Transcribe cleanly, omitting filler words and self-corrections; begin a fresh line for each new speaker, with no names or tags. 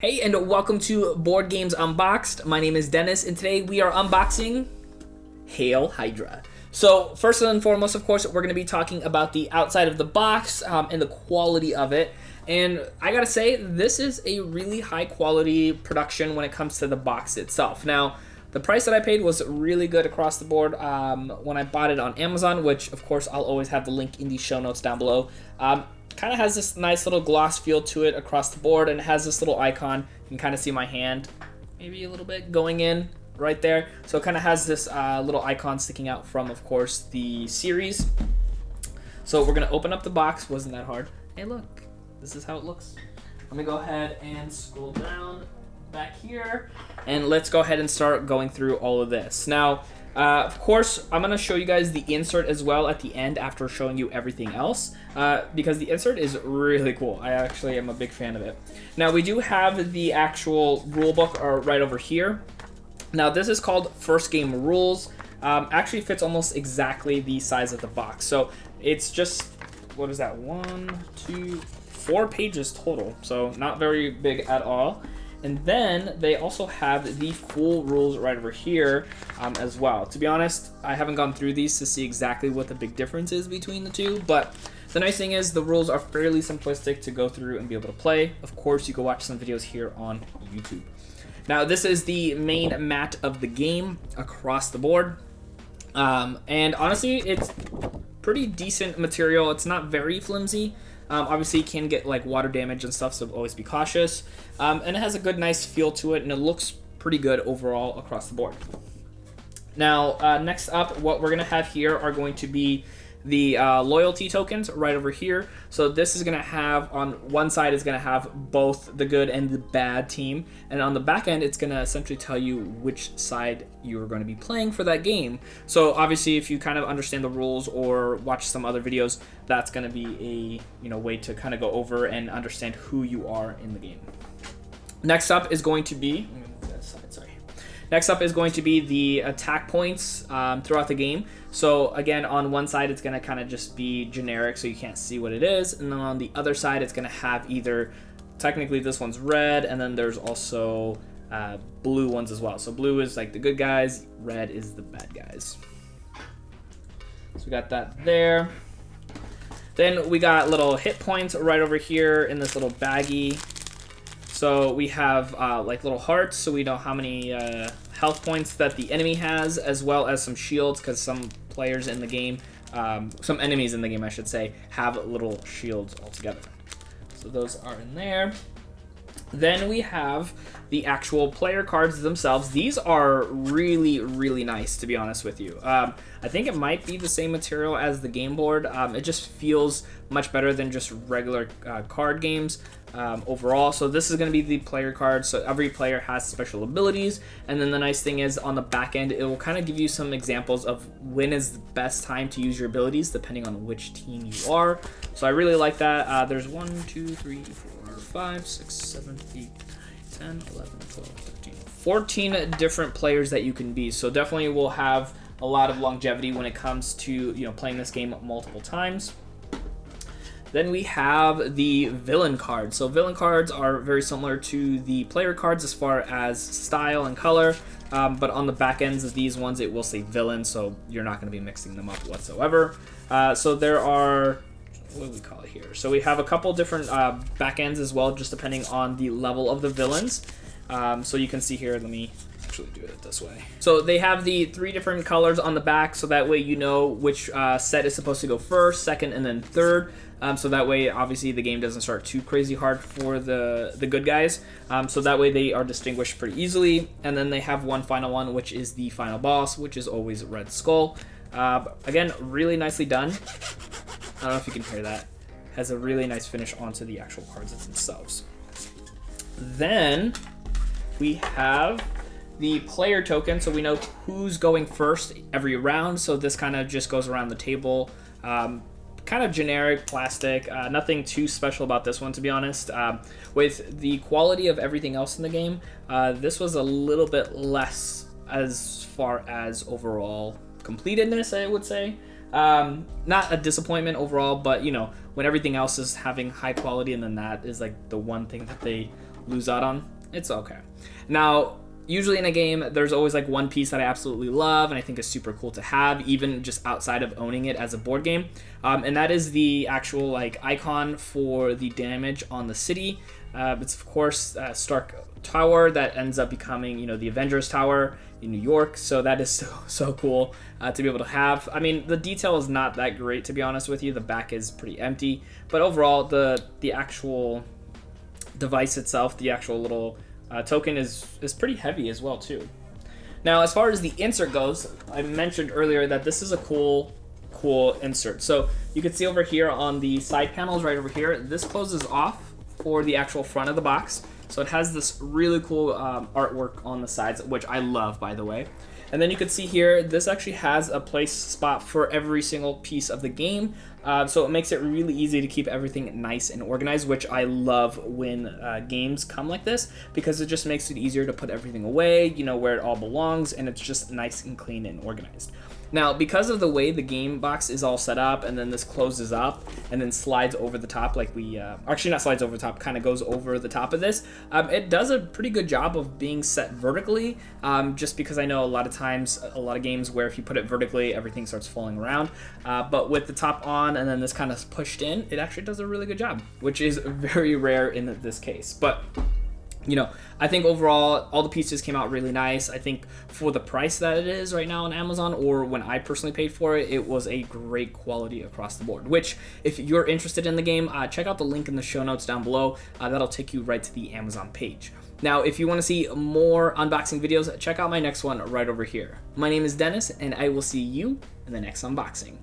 Hey, and welcome to Board Games Unboxed. My name is Dennis, and today we are unboxing Hail Hydra. So first and foremost, of course, we're going to be talking about the outside of the box and the quality of it. And I gotta say, this is a really high quality production when it comes to the box itself. Now, the price that I paid was really good across the board when I bought it on Amazon, which of course I'll always have the link in the show notes down below. Kind of has this nice little gloss feel to it across the board, and it has this little icon. You can kind of see my hand maybe a little bit going in right there. So it kind of has this little icon sticking out from, of course, the series. So we're gonna open up the box. Wasn't that hard? Hey, look, this is how it looks. Let me go ahead and scroll down back here, and let's go ahead and start going through all of this. Now, of course, I'm going to show you guys the insert as well at the end after showing you everything else, because the insert is really cool. I actually am a big fan of it. Now, we do have the actual rule book right over here. Now, this is called First Game Rules. Actually fits almost exactly the size of the box. So it's just, what is that, 4 pages total. So not very big at all. And then they also have the full rules right over here as well. To be honest, I haven't gone through these to see exactly what the big difference is between the two, but the nice thing is the rules are fairly simplistic to go through and be able to play. Of course, you can watch some videos here on YouTube. Now, this is the main mat of the game across the board. And honestly, it's pretty decent material. It's not very flimsy. Obviously, it can get like water damage and stuff, so always be cautious. And it has a good, nice feel to it, and it looks pretty good overall across the board. Now, next up, what we're going to have here are going to be the loyalty tokens right over here. So this is going to have, on one side, it's going to have both the good and the bad team. And on the back end, it's going to essentially tell you which side you're going to be playing for that game. So obviously, if you kind of understand the rules or watch some other videos, that's going to be a way to kind of go over and understand who you are in the game. Next up is going to be, Next up is going to be the attack points throughout the game. So again, on one side, it's going to kind of just be generic, so you can't see what it is. And then on the other side, it's going to have either, technically this one's red, and then there's also blue ones as well. So blue is like the good guys, red is the bad guys. So we got that there. Then we got little hit points right over here in this little baggie. So we have like little hearts, so we know how many health points that the enemy has, as well as some shields, because some players in the game, some enemies in the game, I should say, have little shields altogether. So those are in there. Then we have the actual player cards themselves. These are really, really nice, to be honest with you. I think it might be the same material as the game board. It just feels much better than just regular card games overall. So this is going to be the player card. So every player has special abilities. And then the nice thing is on the back end, it will kind of give you some examples of when is the best time to use your abilities, depending on which team you are. So I really like that. There's 1, 2, 3, 4, 5, 6, 7, 8, 9, 10, 11, 12, 13, 14 different players that you can be. So definitely will have a lot of longevity when it comes to playing this game multiple times. Then we have the villain cards. So villain cards are very similar to the player cards as far as style and color, but on the back ends of these ones it will say villain, so you're not going to be mixing them up whatsoever. So there are, what do we call it here? So we have a couple different back ends as well, just depending on the level of the villains. So you can see here, let me actually do it this way. So they have the 3 different colors on the back, so that way you know which set is supposed to go first, second, and then third. So that way, obviously, the game doesn't start too crazy hard for the good guys. So that way they are distinguished pretty easily. And then they have one final one, which is the final boss, which is always Red Skull. Again, really nicely done. I don't know if you can hear that. Has a really nice finish onto the actual cards themselves. Then we have the player token, so we know who's going first every round. So this kind of just goes around the table. Kind of generic plastic, nothing too special about this one, to be honest. With the quality of everything else in the game, this was a little bit less as far as overall completedness, I would say. Not a disappointment overall, but when everything else is having high quality, and then that is like the one thing that they lose out on, it's okay. Now, usually in a game, there's always like one piece that I absolutely love and I think is super cool to have, even just outside of owning it as a board game. And that is the actual like icon for the damage on the city. It's of course Stark Tower that ends up becoming, you know, the Avengers Tower in New York. So that is so cool to be able to have. I mean, the detail is not that great, to be honest with you. The back is pretty empty, but overall the actual device itself, the actual little token is pretty heavy as well too. Now, as far as the insert goes, I mentioned earlier that this is a cool insert. So you can see over here on the side panels right over here, this closes off for the actual front of the box. So it has this really cool artwork on the sides, which I love, by the way. And then you can see here, this actually has a place spot for every single piece of the game. So it makes it really easy to keep everything nice and organized, which I love when games come like this, because it just makes it easier to put everything away, you know, where it all belongs, and it's just nice and clean and organized. Now, because of the way the game box is all set up, and then this closes up and then slides over the top, like actually not slides over the top, kind of goes over the top of this, it does a pretty good job of being set vertically, just because I know a lot of times, a lot of games where if you put it vertically, everything starts falling around, but with the top on and then this kind of pushed in, it actually does a really good job, which is very rare in this case. But you know, I think overall, all the pieces came out really nice. I think for the price that it is right now on Amazon, or when I personally paid for it, it was a great quality across the board, which if you're interested in the game, check out the link in the show notes down below. That'll take you right to the Amazon page. Now, if you want to see more unboxing videos, check out my next one right over here. My name is Dennis, and I will see you in the next unboxing.